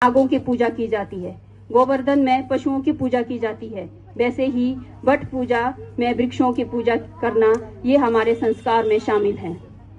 नागों की पूजा की जाती है, गोवर्धन में पशुओं की पूजा की जाती है, वैसे ही वट पूजा में वृक्षों की पूजा करना ये हमारे संस्कार में शामिल है।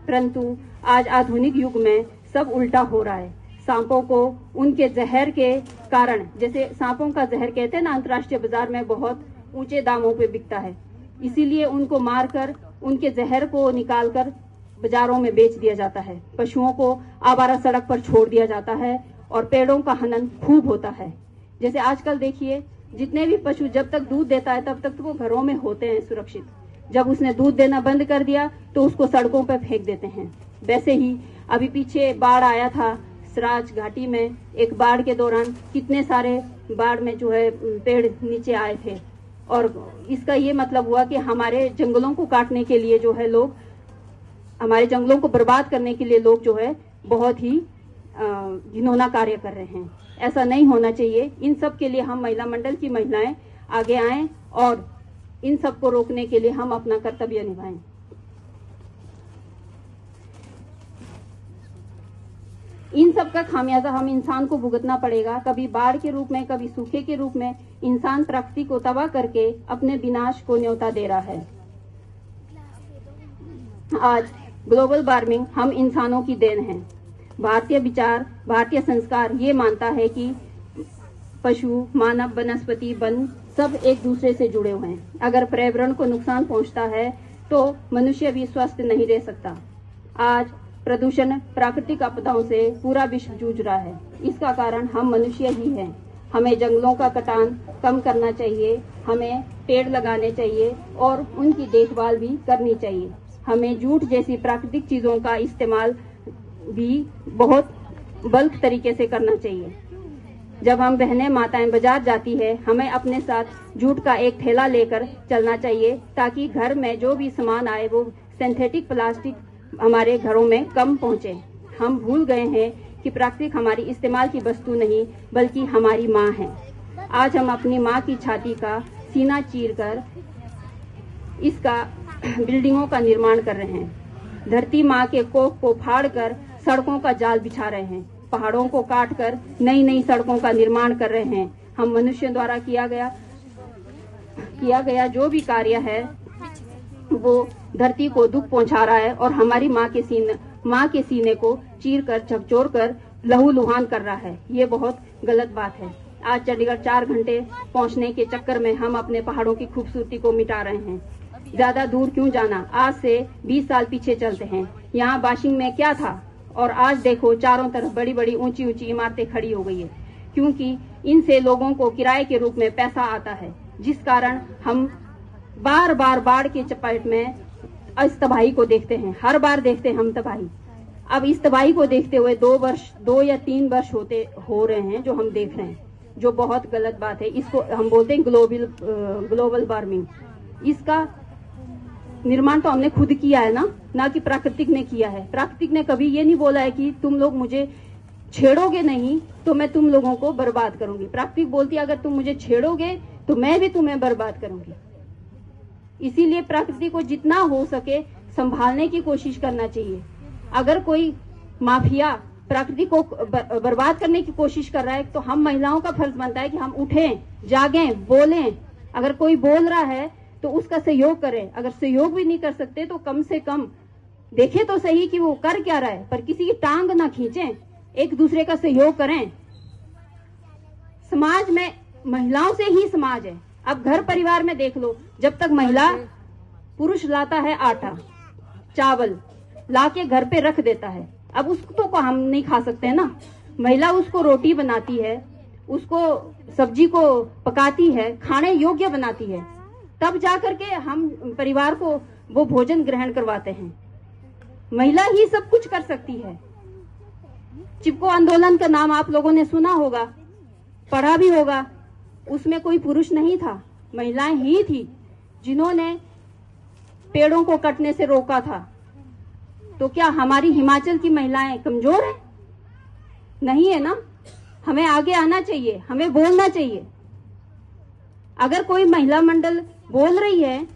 परंतु आज आधुनिक युग में सब उल्टा हो रहा है। सांपों को उनके जहर के कारण, जैसे सांपों का जहर कहते हैं ना, अंतर्राष्ट्रीय बाजार में बहुत ऊंचे दामों पे बिकता है, इसीलिए उनको मारकर उनके जहर को निकालकर बाजारों में बेच दिया जाता है। पशुओं को आवारा सड़क पर छोड़ दिया जाता है और पेड़ों का हनन खूब होता है। जैसे आजकल देखिए, जितने भी पशु जब तक दूध देता है तब तक तो वो घरों में होते हैं सुरक्षित, जब उसने दूध देना बंद कर दिया तो उसको सड़कों पर फेंक देते हैं। वैसे ही अभी पीछे बाढ़ आया था सराज घाटी में, एक बाढ़ के दौरान कितने सारे बाढ़ में जो है पेड़ नीचे आए थे, और इसका ये मतलब हुआ कि हमारे जंगलों को काटने के लिए जो है लोग, हमारे जंगलों को बर्बाद करने के लिए लोग जो है बहुत ही घिनौना कार्य कर रहे हैं। ऐसा नहीं होना चाहिए। इन सब के लिए हम महिला मंडल की महिलाएं आगे आएं और इन सब को रोकने के लिए हम अपना कर्तव्य निभाएं। इन सब का खामियाजा हम इंसान को भुगतना पड़ेगा। कभी बाढ़ के रूप में, कभी सूखे के रूप में इंसान प्रकृति को तबाह करके अपने विनाश को न्योता दे रहा है। आज ग्लोबल वार्मिंग हम इंसानों की देन है। भारतीय विचार, भारतीय संस्कार ये मानता है कि पशु, मानव, वनस्पति, वन सब एक दूसरे से जुड़े हुए हैं। अगर पर्यावरण को नुकसान पहुंचता है तो मनुष्य भी स्वस्थ नहीं रह सकता। आज प्रदूषण, प्राकृतिक आपदाओं से पूरा विश्व जूझ रहा है। इसका कारण हम मनुष्य ही हैं। हमें जंगलों का कटान कम करना चाहिए, हमें पेड़ लगाने चाहिए और उनकी देखभाल भी करनी चाहिए। हमें जूट जैसी प्राकृतिक चीजों का इस्तेमाल भी बहुत बल्क तरीके से करना चाहिए। जब हम बहनें माताएं बाजार जाती है, हमें अपने साथ जूट का एक थैला लेकर चलना चाहिए, ताकि घर में जो भी सामान आए वो सिंथेटिक प्लास्टिक हमारे घरों में कम पहुंचे। हम भूल गए हैं कि प्राकृतिक हमारी इस्तेमाल की वस्तु नहीं बल्कि हमारी माँ है। आज हम अपनी माँ की छाती का सीना चीरकर इसका बिल्डिंगों का निर्माण कर रहे हैं। धरती माँ के कोख को फाड़कर सड़कों का जाल बिछा रहे हैं। पहाड़ों को काटकर नई नई सड़कों का निर्माण कर रहे हैं। हम मनुष्यों द्वारा किया गया जो भी कार्य है वो धरती को दुख पहुंचा रहा है और हमारी माँ के सीने को चीर कर, झकझोर कर लहूलुहान कर रहा है। ये बहुत गलत बात है। आज चंडीगढ़ 4 घंटे पहुंचने के चक्कर में हम अपने पहाड़ों की खूबसूरती को मिटा रहे हैं। ज्यादा दूर क्यों जाना, आज से 20 साल पीछे चलते हैं। यहाँ बाशिंग में क्या था और आज देखो चारों तरफ बड़ी बड़ी ऊंची ऊंची इमारतें खड़ी हो गई है, क्योंकि इनसे लोगों को किराए के रूप में पैसा आता है, जिस कारण हम बार बार बाढ़ के चपेट में इस तबाही को देखते हैं। हर बार देखते हैं हम तबाही। अब इस तबाही को देखते हुए 2 या 3 वर्ष हो रहे हैं जो हम देख रहे हैं, जो बहुत गलत बात है। इसको हम बोलते हैं ग्लोबल वार्मिंग। इसका निर्माण तो हमने खुद किया है ना कि प्राकृतिक ने किया है। प्राकृतिक ने कभी ये नहीं बोला है कि तुम लोग मुझे छेड़ोगे नहीं तो मैं तुम लोगों को बर्बाद करूंगी। प्राकृतिक बोलती है अगर तुम मुझे छेड़ोगे तो मैं भी तुम्हें बर्बाद करूंगी। इसीलिए प्रकृति को जितना हो सके संभालने की कोशिश करना चाहिए। अगर कोई माफिया प्रकृति को बर्बाद करने की कोशिश कर रहा है तो हम महिलाओं का फर्ज बनता है कि हम उठें, जागें, बोलें। अगर कोई बोल रहा है तो उसका सहयोग करें। अगर सहयोग भी नहीं कर सकते तो कम से कम देखें तो सही कि वो कर क्या रहा है, पर किसी की टांग ना खींचें, एक दूसरे का सहयोग करें। समाज में महिलाओं से ही समाज है। अब घर परिवार में देख लो, जब तक महिला, पुरुष लाता है आटा चावल लाके घर पे रख देता है, अब उसको तो हम नहीं खा सकते हैं ना। महिला उसको रोटी बनाती है, उसको सब्जी को पकाती है, खाने योग्य बनाती है, तब जाकर के हम परिवार को वो भोजन ग्रहण करवाते हैं। महिला ही सब कुछ कर सकती है। चिपको आंदोलन का नाम आप लोगों ने सुना होगा, पढ़ा भी होगा। उसमें कोई पुरुष नहीं था, महिलाएं ही थी जिन्होंने पेड़ों को कटने से रोका था। तो क्या हमारी हिमाचल की महिलाएं कमजोर हैं? नहीं है ना। हमें आगे आना चाहिए, हमें बोलना चाहिए। अगर कोई महिला मंडल बोल रही है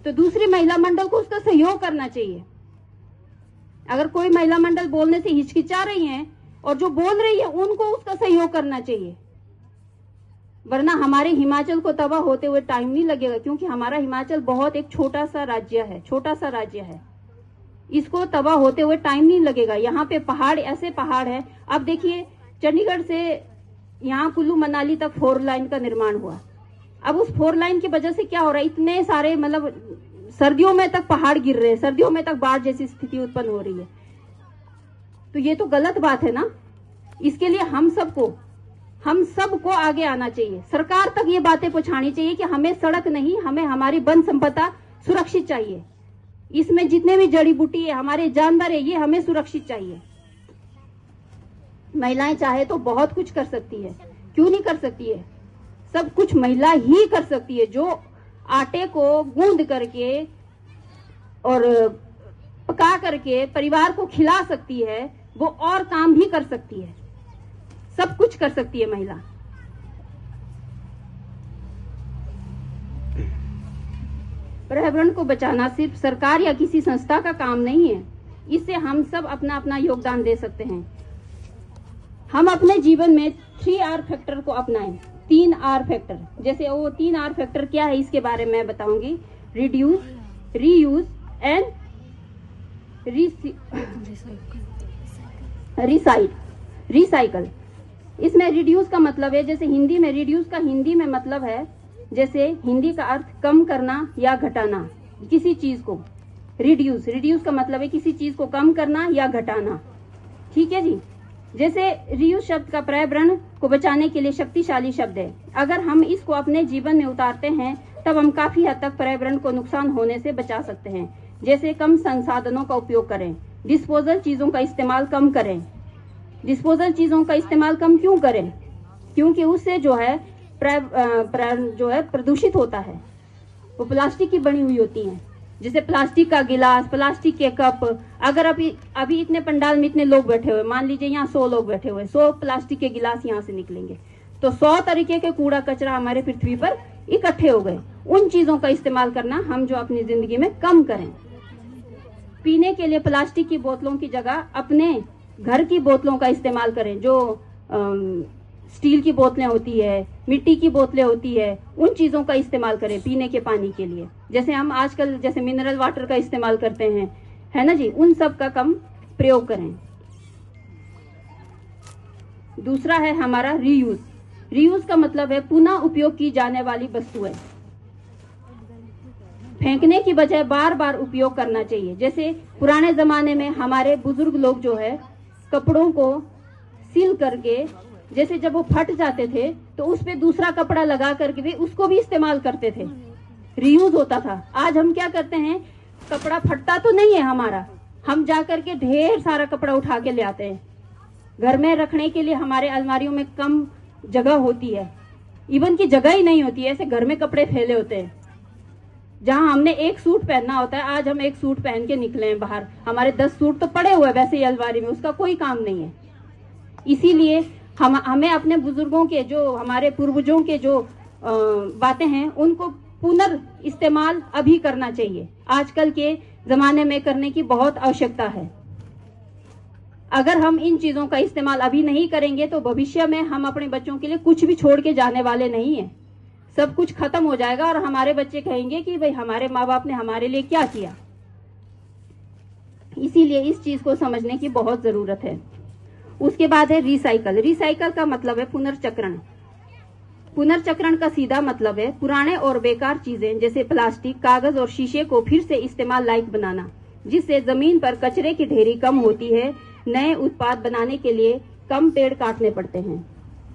तो दूसरी महिला मंडल को उसका सहयोग करना चाहिए। अगर कोई महिला मंडल बोलने से हिचकिचा रही है और जो बोल रही है उनको उसका सहयोग करना चाहिए, वरना हमारे हिमाचल को तबाह होते हुए टाइम नहीं लगेगा, क्योंकि हमारा हिमाचल बहुत एक छोटा सा राज्य है। इसको तबाह होते हुए टाइम नहीं लगेगा। यहाँ पे पहाड़, ऐसे पहाड़ है। अब देखिए चंडीगढ़ से यहाँ कुल्लू मनाली तक 4 लाइन का निर्माण हुआ। अब उस 4 लाइन की वजह से क्या हो रहा है, इतने सारे मतलब सर्दियों में तक पहाड़ गिर रहे हैं, सर्दियों में तक बाढ़ जैसी स्थिति उत्पन्न हो रही है। तो ये तो गलत बात है ना। इसके लिए हम सबको आगे आना चाहिए। सरकार तक ये बातें पहुंचानी चाहिए कि हमें सड़क नहीं, हमें हमारी वन संपदा सुरक्षित चाहिए। इसमें जितने भी जड़ी बूटी है, हमारे जानवर है, ये हमें सुरक्षित चाहिए। महिलाएं चाहे तो बहुत कुछ कर सकती है, क्यों नहीं कर सकती है? सब कुछ महिला ही कर सकती है। जो आटे को गूंद करके और पका करके परिवार को खिला सकती है, वो और काम भी कर सकती है। सब कुछ कर सकती है महिला। पर्यावरण को बचाना सिर्फ सरकार या किसी संस्था का काम नहीं है। इससे हम सब अपना अपना योगदान दे सकते हैं। हम अपने जीवन में 3R फैक्टर को अपनाएं। 3R फैक्टर, जैसे वो 3R फैक्टर क्या है इसके बारे में बताऊंगी। Reduce, reuse and recycle. इसमें रिड्यूस का मतलब है, जैसे हिंदी में रिड्यूस का हिंदी में मतलब है, जैसे हिंदी का अर्थ कम करना या घटाना किसी चीज को। रिड्यूस का मतलब है किसी चीज को कम करना या घटाना। ठीक है जी। जैसे रीयूज शब्द का पर्यावरण को बचाने के लिए शक्तिशाली शब्द है। अगर हम इसको अपने जीवन में उतारते हैं तब हम काफी हद तक पर्यावरण को नुकसान होने से बचा सकते हैं। जैसे कम संसाधनों का उपयोग करें, डिस्पोजल चीजों का इस्तेमाल कम करें। डिस्पोजल चीजों का इस्तेमाल कम क्यों करें? क्योंकि उससे जो है प्रदूषित होता है। वो प्लास्टिक की बनी हुई होती हैं, जैसे प्लास्टिक का गिलास, प्लास्टिक के कप। अगर अभी इतने पंडाल में इतने लोग बैठे हुए, मान लीजिए यहाँ 100 लोग बैठे हुए, 100 प्लास्टिक के गिलास यहाँ से निकलेंगे, तो 100 तरीके के कूड़ा कचरा हमारे पृथ्वी पर इकट्ठे हो गए। उन चीजों का इस्तेमाल करना हम जो अपनी जिंदगी में कम करें। पीने के लिए प्लास्टिक की बोतलों की जगह अपने घर की बोतलों का इस्तेमाल करें। जो स्टील की बोतलें होती है, मिट्टी की बोतलें होती है, उन चीजों का इस्तेमाल करें पीने के पानी के लिए। जैसे हम आजकल जैसे मिनरल वाटर का इस्तेमाल करते हैं, है ना जी, उन सब का कम प्रयोग करें। दूसरा है हमारा रीयूज। रीयूज का मतलब है पुनः उपयोग की जाने वाली वस्तुएं। फेंकने की बजाय बार बार उपयोग करना चाहिए। जैसे पुराने जमाने में हमारे बुजुर्ग लोग जो है कपड़ों को सिल करके, जैसे जब वो फट जाते थे तो उस पे दूसरा कपड़ा लगा करके भी उसको भी इस्तेमाल करते थे, रीयूज होता था। आज हम क्या करते हैं, कपड़ा फटता तो नहीं है हमारा, हम जा करके ढेर सारा कपड़ा उठा के ले आते हैं। घर में रखने के लिए हमारे अलमारियों में कम जगह होती है, इवन की जगह ही नहीं होती है, ऐसे घर में कपड़े फैले होते हैं। जहां हमने एक सूट पहनना होता है, आज हम एक सूट पहन के निकले हैं बाहर, हमारे 10 सूट तो पड़े हुए वैसे ही अलमारी में, उसका कोई काम नहीं है। इसीलिए हमें अपने बुजुर्गों के, जो हमारे पूर्वजों के जो बातें हैं, उनको पुनर्इस्तेमाल अभी करना चाहिए। आजकल के जमाने में करने की बहुत आवश्यकता है। अगर हम इन चीजों का इस्तेमाल अभी नहीं करेंगे तो भविष्य में हम अपने बच्चों के लिए कुछ भी छोड़ के जाने वाले नहीं है। सब कुछ खत्म हो जाएगा और हमारे बच्चे कहेंगे कि भाई हमारे माँ बाप ने हमारे लिए क्या किया। इसीलिए इस चीज को समझने की बहुत जरूरत है। उसके बाद है रिसाइकल। रिसाइकल का मतलब है पुनर्चक्रण। पुनर्चक्रण का सीधा मतलब है पुराने और बेकार चीजें जैसे प्लास्टिक, कागज और शीशे को फिर से इस्तेमाल लायक बनाना, जिससे जमीन पर कचरे की ढेरी कम होती है। नए उत्पाद बनाने के लिए कम पेड़ काटने पड़ते हैं।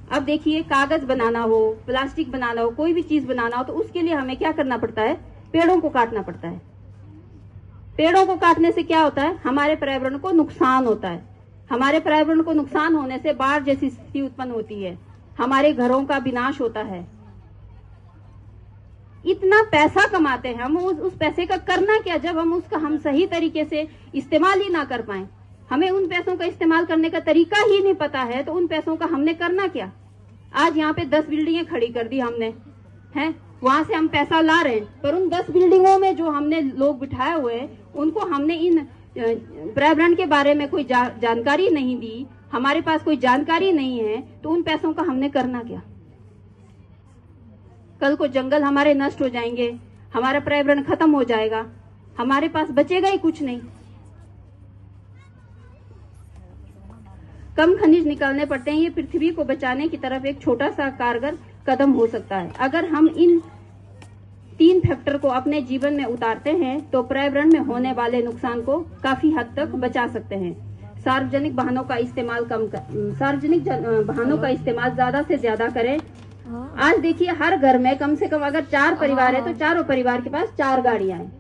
अब देखिए, कागज बनाना हो, प्लास्टिक बनाना हो, कोई भी चीज बनाना हो तो उसके लिए हमें क्या करना पड़ता है, पेड़ों को काटना पड़ता है। पेड़ों को काटने से क्या होता है, हमारे पर्यावरण को नुकसान होता है। हमारे पर्यावरण को नुकसान होने से बाढ़ जैसी स्थिति उत्पन्न होती है, हमारे घरों का विनाश होता है। इतना पैसा कमाते हैं हम, उस पैसे का करना क्या जब हम सही तरीके से इस्तेमाल ही ना कर पाए। हमें उन पैसों का इस्तेमाल करने का तरीका ही नहीं पता है, तो उन पैसों का हमने करना क्या। आज यहाँ पे 10 बिल्डिंगें खड़ी कर दी हमने, हैं, वहां से हम पैसा ला रहे हैं, पर उन 10 बिल्डिंगों में जो हमने लोग बिठाए हुए हैं, उनको हमने इन पर्यावरण के बारे में कोई जानकारी नहीं दी, हमारे पास कोई जानकारी नहीं है, तो उन पैसों का हमने करना क्या? कल को जंगल हमारे नष्ट हो जाएंगे, हमारा पर्यावरण खत्म हो जाएगा, हमारे पास बचेगा ही कुछ नहीं। कम खनिज निकालने पड़ते हैं। ये पृथ्वी को बचाने की तरफ एक छोटा सा कारगर कदम हो सकता है। अगर हम इन 3 फैक्टर को अपने जीवन में उतारते हैं तो पर्यावरण में होने वाले नुकसान को काफी हद तक बचा सकते हैं। सार्वजनिक वाहनों का इस्तेमाल वाहनों का इस्तेमाल ज्यादा से ज्यादा करें। आज देखिए हर घर में कम से कम अगर 4 परिवार है तो चारों परिवार के पास 4 गाड़ियां हैं।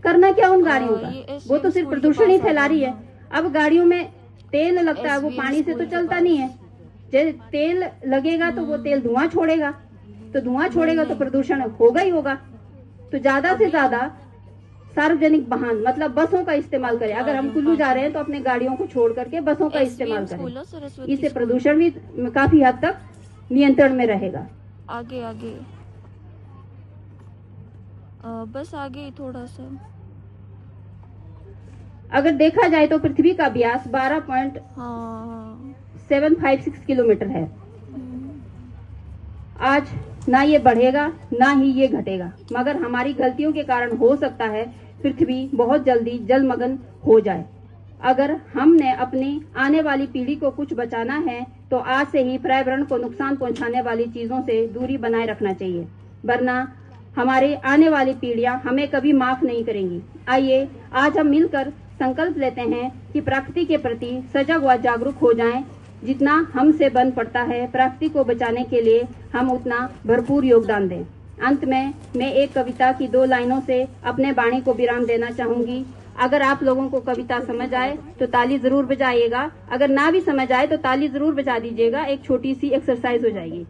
करना क्या उन गाड़ियों का? वो तो सिर्फ प्रदूषण ही फैला रही है। अब गाड़ियों में तेल लगता है, वो पानी से तो चलता नहीं है। जब तेल लगेगा तो वो तेल धुआं छोड़ेगा, तो धुआं छोड़ेगा तो प्रदूषण होगा ही होगा। तो ज्यादा से ज्यादा सार्वजनिक वाहन मतलब बसों का इस्तेमाल करें। अगर हम कुल्लू जा रहे हैं तो अपने गाड़ियों को छोड़ करके बसों का इस्तेमाल करें। इससे प्रदूषण भी काफी हद तक नियंत्रण में रहेगा। आगे आगे बस आगे थोड़ा सा। अगर देखा जाए तो पृथ्वी का व्यास 12.756 किलोमीटर है। आज ना ये बढ़ेगा ना ही ये घटेगा, मगर हमारी गलतियों के कारण हो सकता है पृथ्वी बहुत जल्दी जलमग्न हो जाए। अगर हमने अपनी आने वाली पीढ़ी को कुछ बचाना है तो आज से ही पर्यावरण को नुकसान पहुंचाने वाली चीजों से दूरी बनाए रखना चाहिए, वरना हमारे आने वाली पीढ़ियां हमें कभी माफ नहीं करेंगी। आइए आज हम मिलकर संकल्प लेते हैं कि प्रकृति के प्रति सजग व जागरूक हो जाएं। जितना हमसे बन पड़ता है प्रकृति को बचाने के लिए हम उतना भरपूर योगदान दें। अंत में मैं एक कविता की 2 लाइनों से अपने वाणी को विराम देना चाहूंगी। अगर आप लोगों को कविता समझ आए तो ताली जरूर बजाइएगा, अगर ना भी समझ आए तो ताली जरूर बजा दीजिएगा। एक छोटी सी एक्सरसाइज हो जाएगी।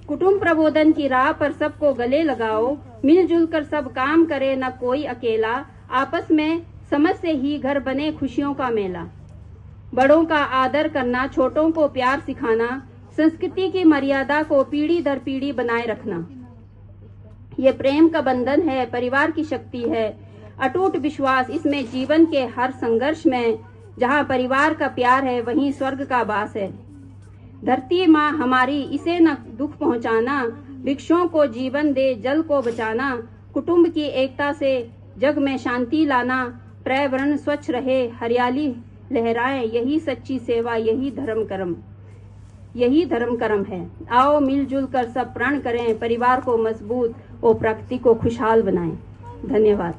कुटुंब प्रबोधन की राह पर सबको गले लगाओ, मिलजुल कर सब काम करे न कोई अकेला, आपस में समझ से ही घर बने खुशियों का मेला। बड़ों का आदर करना, छोटों को प्यार सिखाना, संस्कृति की मर्यादा को पीढ़ी दर पीढ़ी बनाए रखना। ये प्रेम का बंधन है, परिवार की शक्ति है, अटूट विश्वास इसमें जीवन के हर संघर्ष में। जहाँ परिवार का प्यार है वहीं स्वर्ग का वास है। धरती माँ हमारी इसे न दुख पहुँचाना, वृक्षों को जीवन दे जल को बचाना, कुटुंब की एकता से जग में शांति लाना, पर्यावरण स्वच्छ रहे हरियाली लहराए, यही सच्ची सेवा यही धर्म कर्म है। आओ मिलजुल कर सब प्रण करें, परिवार को मजबूत और प्रकृति को खुशहाल बनाएं। धन्यवाद।